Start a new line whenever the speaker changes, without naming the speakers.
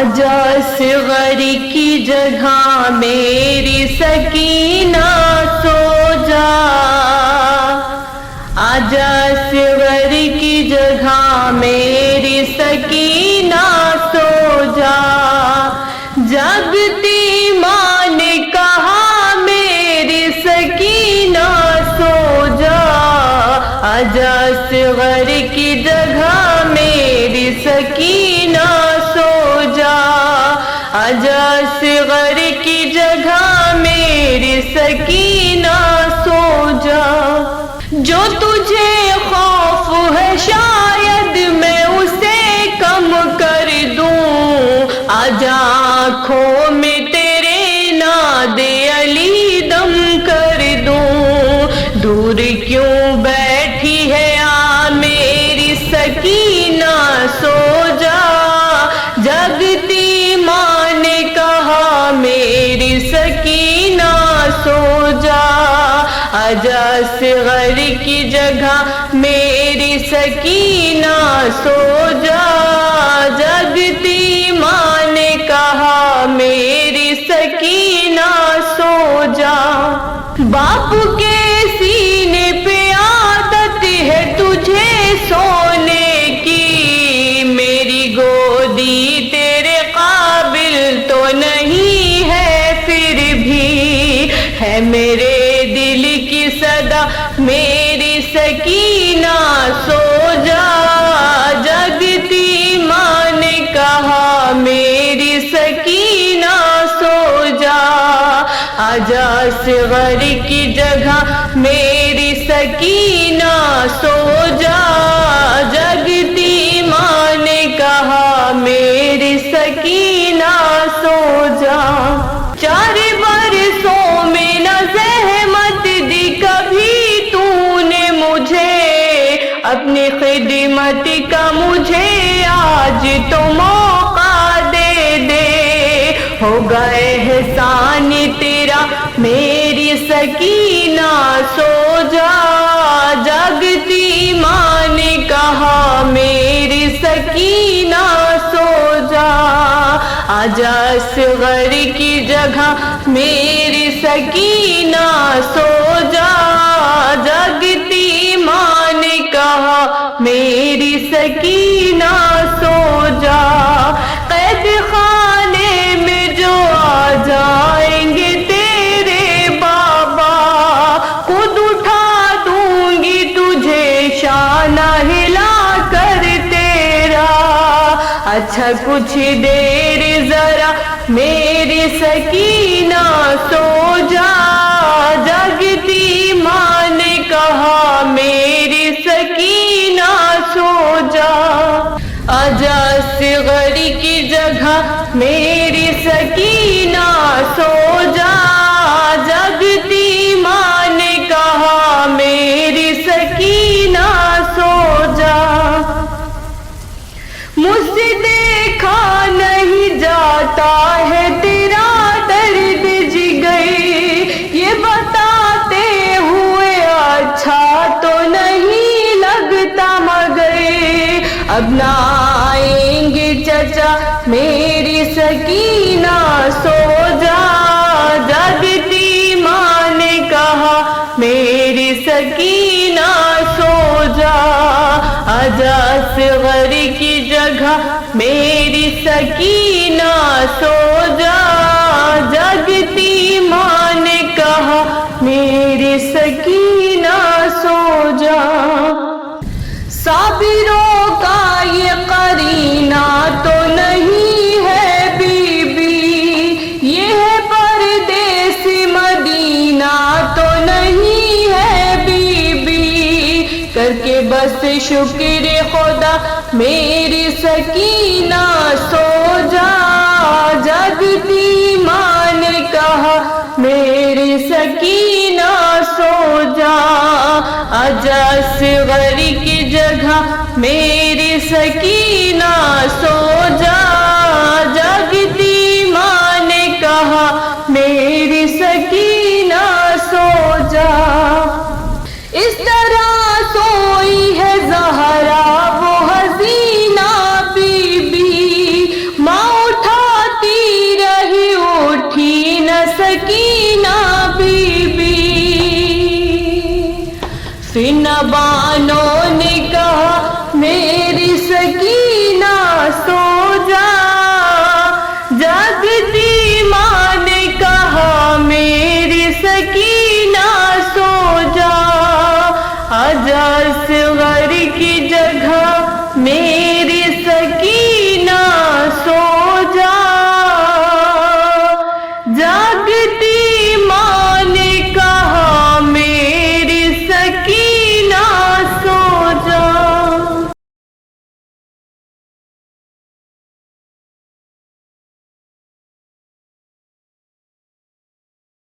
آجا صغر کی جگہ میری سکینہ سو جا، آجا صغر کی جگہ میری سکینہ سو جا، جگتی ماں نے کہا میری سکینہ سو جا، آجا صغر کی جگہ میری سکینہ سو جا، آجا صغر کی جگہ میری سکینہ سو جا، جو تجھے خوف ہے شاید میں اسے کم کر دوں، آجا آنکھوں میں تیرے ناد علی دم کر دوں، دور کیوں بیٹھی ہے آ میری سکینہ سو جا، جگتی ماں نے کہا میری سکینہ سو جا، آجا صغر کی جگہ میری سکینہ سو جا، جگتی ماں نے کہا میری سکینہ سو جا، باپ کے سینے پہ عادت ہے تجھے سونے کی، میری گودی تیرے قابل تو نہیں ہے پھر بھی، ہے میرے دل کی صدا میری سکینہ سو جا، جگتی ماں نے کہا میری سکینہ سو جا، آجا صغر کی جگہ میری سکینہ سو جا، جگتی ماں نے کہا میری سکینہ سو جا، 4 برسوں میں نہ زحمت دی کبھی تو نے مجھے، اپنی خدمت کا مجھے آج تو موقع دے دے، ہوگا احسان تیرا میری سکینہ سو جا، جگتی ماں نے کہا میری سکینہ سو جا، آجا صغر کی جگہ میری سکینہ سو جا، جگتی ماں نے کہا میری سکینہ سو جا، قید خانے میں جو آ جائیں گے تیرے بابا، خود اٹھا دوں گی تجھے شانہ ہلا کر تیرا، اچھا کچھ دیر ذرا میری سکینہ سو جا، جگتی ماں نے کہا میری سکینہ سو جا، آجا صغر کی جگہ میری سکینہ سو جا، جگتی ماں نے کہا میری سکینہ سو جا، مجھ سے دیکھا نہیں جاتا ہے تیرا درد جگر، یہ بتاتے ہوئے اچھا تو نہیں لگتا مگر، اب نہ آئیں گے چچا میری سکینہ سو جا، جگتی ماں نے کہا میری سکینہ سو جا، آجا صغر کی جگہ میری سکینہ سو جا، جگتی ماں نے کہا میری سکینہ سو جا، صابروں کا یہ قرینہ تو نہیں ہے بی بی، یہ ہے پردیس مدینہ تو نہیں ہے بی بی، کر کے بس شکر خدا میری سکینہ سو جا، جگتی ماں نے کہا میری سکینہ سو جا، آجا صغر کی جگہ میری سکینہ سو جا، جگتی ماں نے کہا میری سکینہ سو جا، اس طرح سوئی ہے زہرا وہ حسینہ بی بی، ماں اٹھا سکینہ بی بی۔ پھر نبانوں نے کہا میری سکینہ سو جا، جاگتی ماں نے کہا میری سکینہ سو جا، آجا اصغر کی جگہ میری